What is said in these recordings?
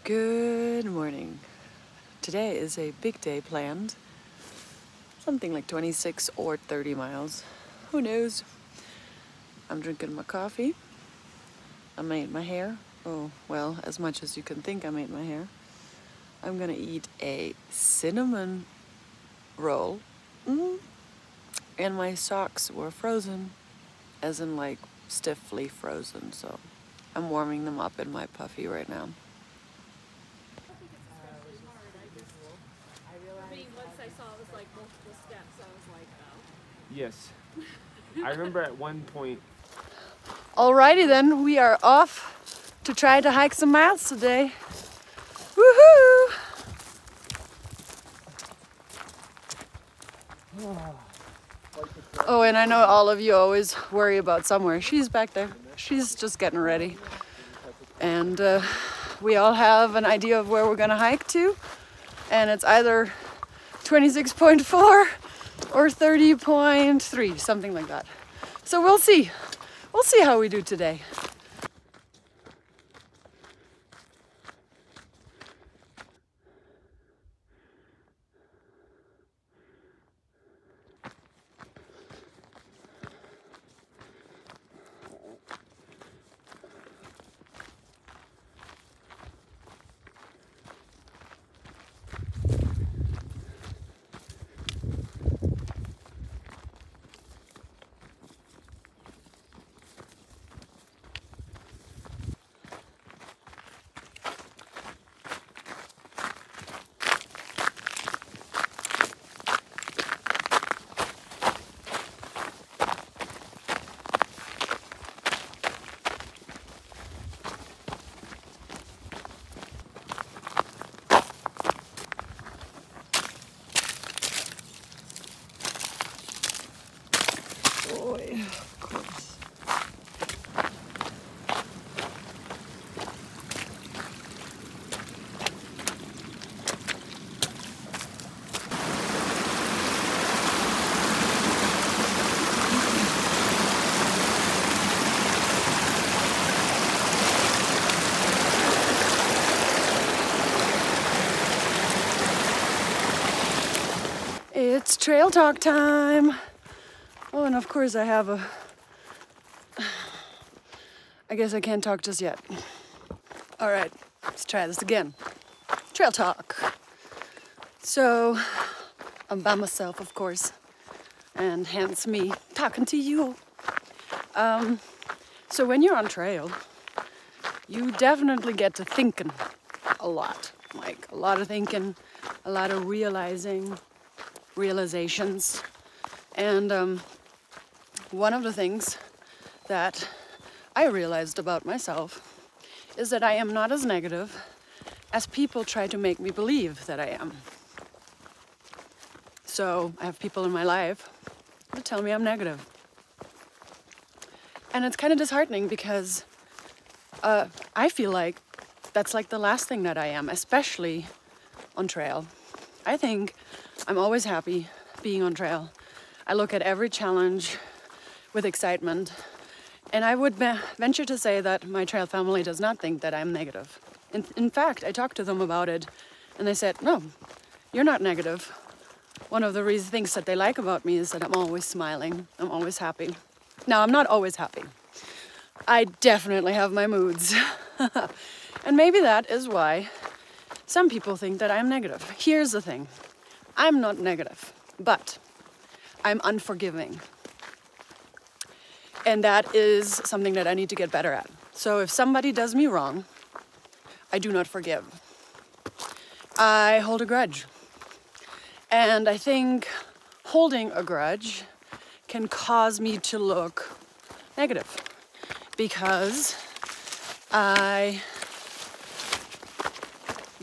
Good morning. Today is a big day planned. Something like 26 or 30 miles. Who knows? I'm drinking my coffee. I made my hair. Oh, well, as much as you can think I made my hair. I'm gonna eat a cinnamon roll. And my socks were frozen, as in like stiffly frozen, so I'm warming them up in my puffy right now. Once I saw it was like multiple steps, I was like, oh. Yes. I remember at one point. Alrighty then, we are off to try to hike some miles today. Woohoo! Oh, and I know all of you always worry about somewhere. She's back there. She's just getting ready. And we all have an idea of where we're gonna hike to. And it's either 26.4 or 30.3, something like that. So we'll see. We'll see how we do today. Boy, of course. It's trail talk time. Oh, and of course I have a... I guess I can't talk just yet. All right, let's try this again. Trail talk. So, I'm by myself, of course, and hence me talking to you. So when you're on trail, you definitely get to thinking a lot. Like a lot of thinking, a lot of realizations. And one of the things that I realized about myself is that I am not as negative as people try to make me believe that I am. So I have people in my life that tell me I'm negative. And it's kind of disheartening because I feel like that's like the last thing that I am, especially on trail. I think I'm always happy being on trail. I look at every challenge with excitement. And I would venture to say that my trail family does not think that I'm negative. In fact, I talked to them about it and they said, no, you're not negative. One of the things that they like about me is that I'm always smiling. I'm always happy. Now, I'm not always happy. I definitely have my moods. And maybe that is why some people think that I'm negative. Here's the thing. I'm not negative, but I'm unforgiving. And that is something that I need to get better at. So if somebody does me wrong, I do not forgive. I hold a grudge. And I think holding a grudge can cause me to look negative because I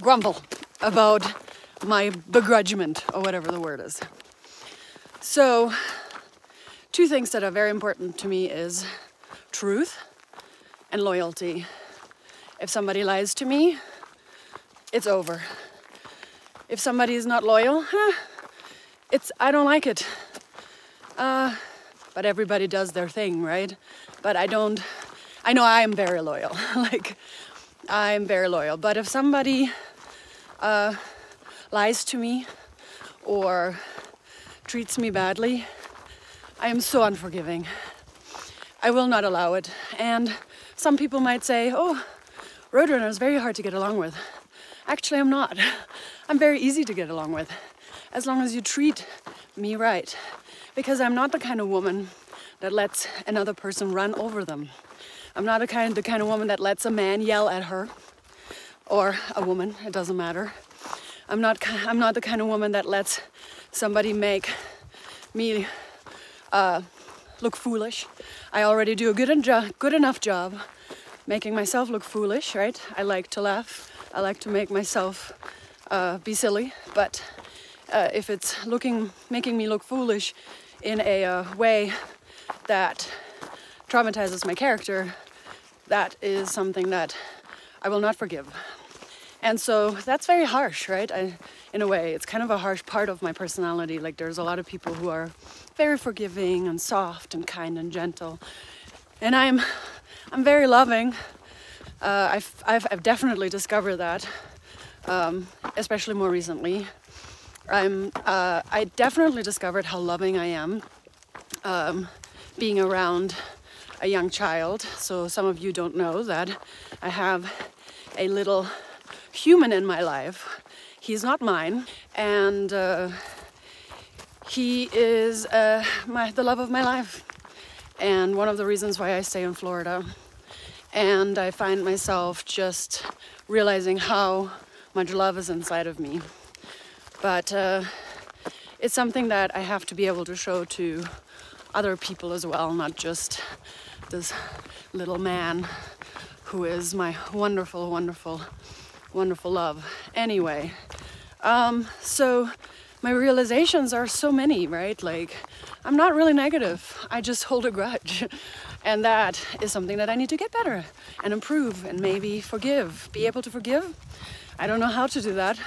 grumble about my begrudgement or whatever the word is. So, two things that are very important to me is truth and loyalty. If somebody lies to me, it's over. If somebody is not loyal, I don't like it. But everybody does their thing, right? But I know I am very loyal. Like, I'm very loyal. But if somebody lies to me or treats me badly, I am so unforgiving. I will not allow it. And some people might say, oh, Roadrunner is very hard to get along with. Actually, I'm not. I'm very easy to get along with, as long as you treat me right. Because I'm not the kind of woman that lets another person run over them. I'm not the kind of woman that lets a man yell at her, or a woman, it doesn't matter. I'm not the kind of woman that lets somebody make me look foolish. I already do a good enough job making myself look foolish, right? I like to laugh. I like to make myself be silly. But if it's making me look foolish in a way that traumatizes my character, that is something that I will not forgive. And so that's very harsh, right? In a way, it's kind of a harsh part of my personality. Like, there's a lot of people who are very forgiving and soft and kind and gentle, and I'm very loving. I've definitely discovered that, especially more recently. I definitely discovered how loving I am being around a young child. So some of you don't know that I have a little human in my life. He's not mine, and he is the love of my life, and one of the reasons why I stay in Florida. And I find myself just realizing how much love is inside of me. But it's something that I have to be able to show to other people as well, not just this little man who is my wonderful, wonderful, wonderful love. Anyway, so my realizations are so many, right? Like, I'm not really negative. I just hold a grudge. And that is something that I need to get better and improve and maybe forgive, be able to forgive. I don't know how to do that,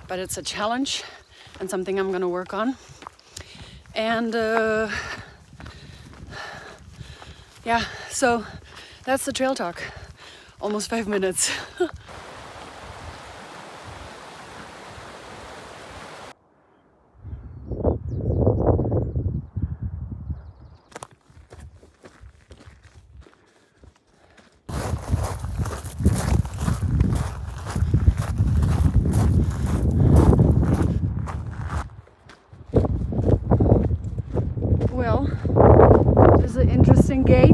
but it's a challenge and something I'm gonna work on. And yeah, so that's the trail talk. Almost 5 minutes. Well, there's an interesting gate.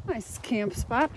Nice camp spot.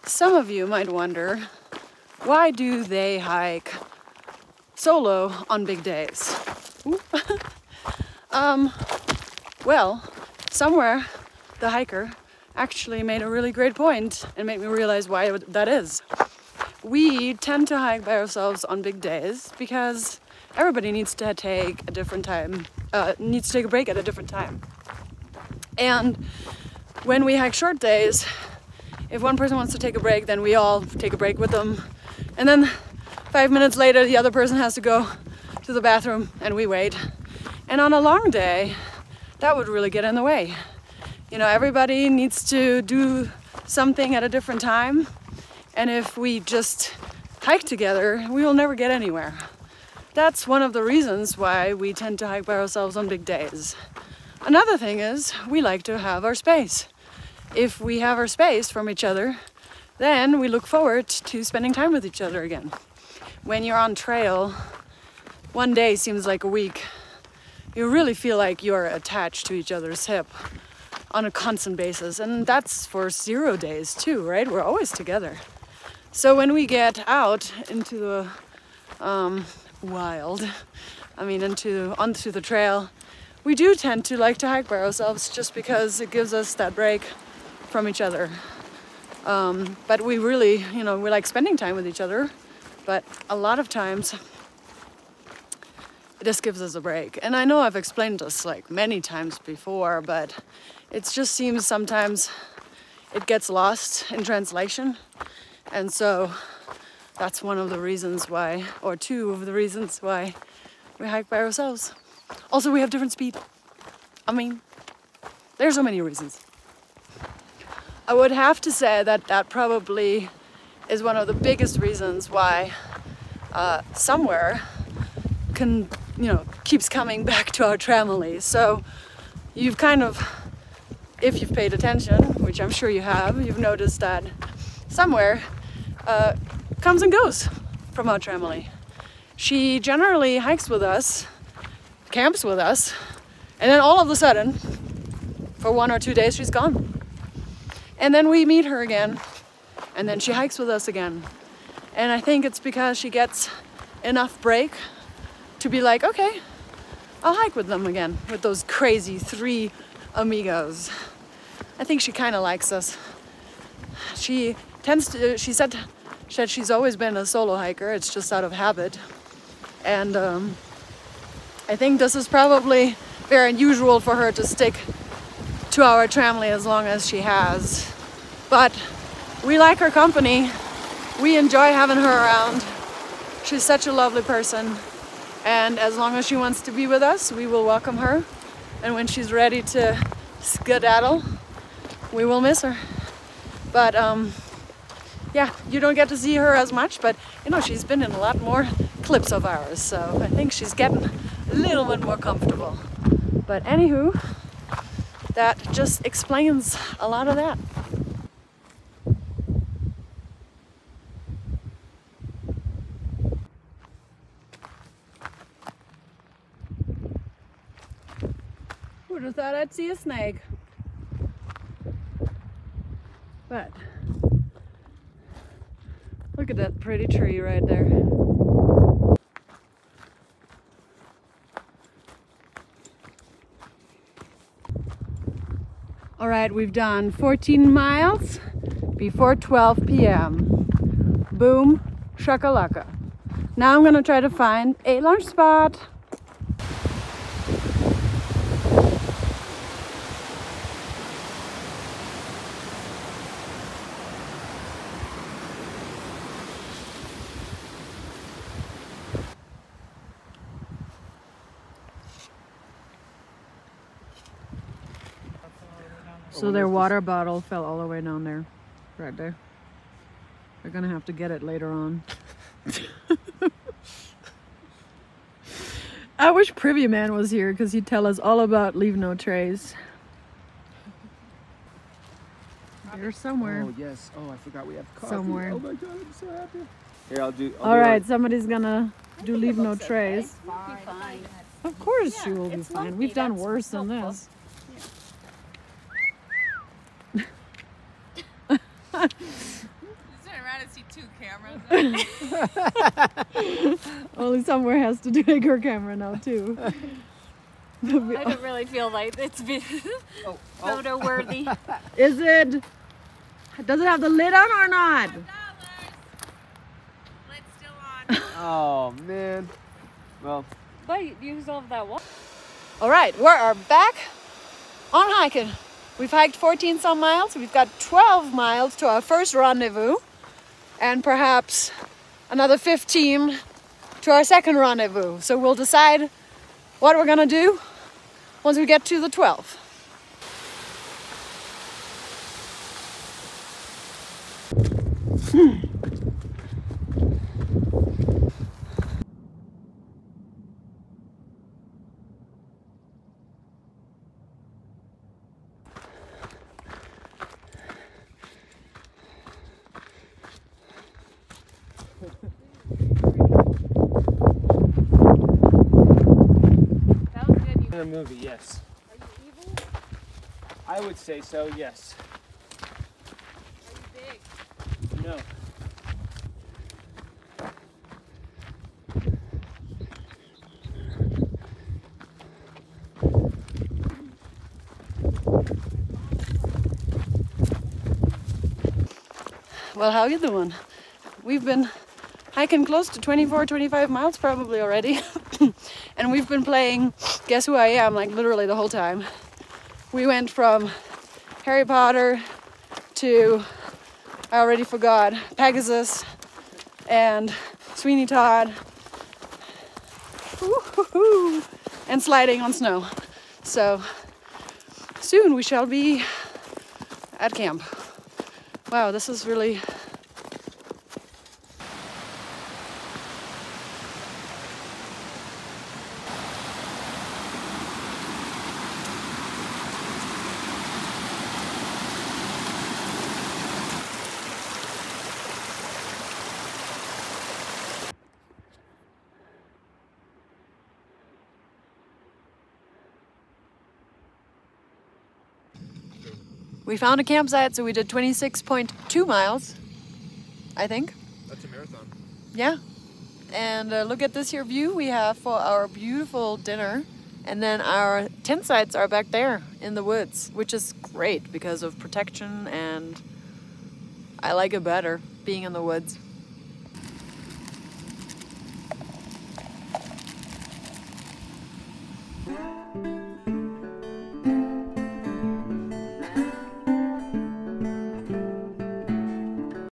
Some of you might wonder, why do they hike solo on big days? Well, somewhere the hiker actually made a really great point and made me realize why that is. We tend to hike by ourselves on big days because everybody needs to take a different time, needs to take a break at a different time. And when we hike short days, if one person wants to take a break, then we all take a break with them. And then 5 minutes later, the other person has to go to the bathroom and we wait. And on a long day, that would really get in the way. You know, everybody needs to do something at a different time. And if we just hike together, we will never get anywhere. That's one of the reasons why we tend to hike by ourselves on big days. Another thing is, we like to have our space. If we have our space from each other, then we look forward to spending time with each other again. When you're on trail, one day seems like a week. You really feel like you're attached to each other's hip. on a constant basis. And that's for 0 days too, right? We're always together. So when we get out into the wild, I mean onto the trail, we do tend to like to hike by ourselves just because it gives us that break from each other. But we really, you know, we like spending time with each other, but a lot of times it just gives us a break. And I know I've explained this like many times before, but it just seems sometimes it gets lost in translation. And so that's one of the reasons why, or two of the reasons why we hike by ourselves. Also, we have different speed. I mean, there's so many reasons. I would have to say that that probably is one of the biggest reasons why somewhere keeps coming back to our family. So you've kind of, if you've paid attention, which I'm sure you have, you've noticed that somewhere comes and goes from our family. She generally hikes with us, camps with us, and then all of a sudden, for 1 or 2 days, she's gone. And then we meet her again, and then she hikes with us again. And I think it's because she gets enough break to be like, okay, I'll hike with them again, with those crazy 3 amigos. I think she kind of likes us. She said she's always been a solo hiker, it's just out of habit. And I think this is probably very unusual for her to stick to our family as long as she has. But we like her company. We enjoy having her around. She's such a lovely person. And as long as she wants to be with us, we will welcome her. And when she's ready to skedaddle, we will miss her. But yeah, you don't get to see her as much, but you know, she's been in a lot more clips of ours, so I think she's getting a little bit more comfortable. But anywho, that just explains a lot of that. Would have thought I'd see a snake. But look at that pretty tree right there. All right, we've done 14 miles before 12 p.m. Boom, shakalaka. Now I'm gonna try to find a lunch spot. So their water bottle fell all the way down there, right there. They're gonna have to get it later on. I wish Privy Man was here because he'd tell us all about Leave No Trace. They're somewhere. Oh yes. Oh, I forgot we have coffee. Somewhere. Oh my god, I'm so happy. Here, I'll do. All right, somebody's gonna do Leave No Trace. Fine. Of course she will be fine. We've done worse than this. Turn around and see 2 cameras. Only somewhere has to take her camera now too. I don't really feel like it's been photo worthy. Is it? Does it have the lid on or not? $5. Lid's still on. Oh man. Well. But you solved that one. All right, we are back on hiking. We've hiked 14 some miles. We've got 12 miles to our first rendezvous and perhaps another 15 to our second rendezvous. So we'll decide what we're gonna do once we get to the 12. That was good. In a movie, yes. Are you evil? I would say so, yes. Are you big? No. Well, how you doing? We've been hiking close to 24, 25 miles probably already. And we've been playing Guess Who I Am, like literally the whole time. We went from Harry Potter to, I already forgot, Pegasus and Sweeney Todd. Woo-hoo-hoo, and sliding on snow. So soon we shall be at camp. Wow, this is really... We found a campsite, so we did 26.2 miles, I think. That's a marathon. Yeah. And look at this here view we have for our beautiful dinner. And then our tent sites are back there in the woods, which is great because of protection, and I like it better being in the woods.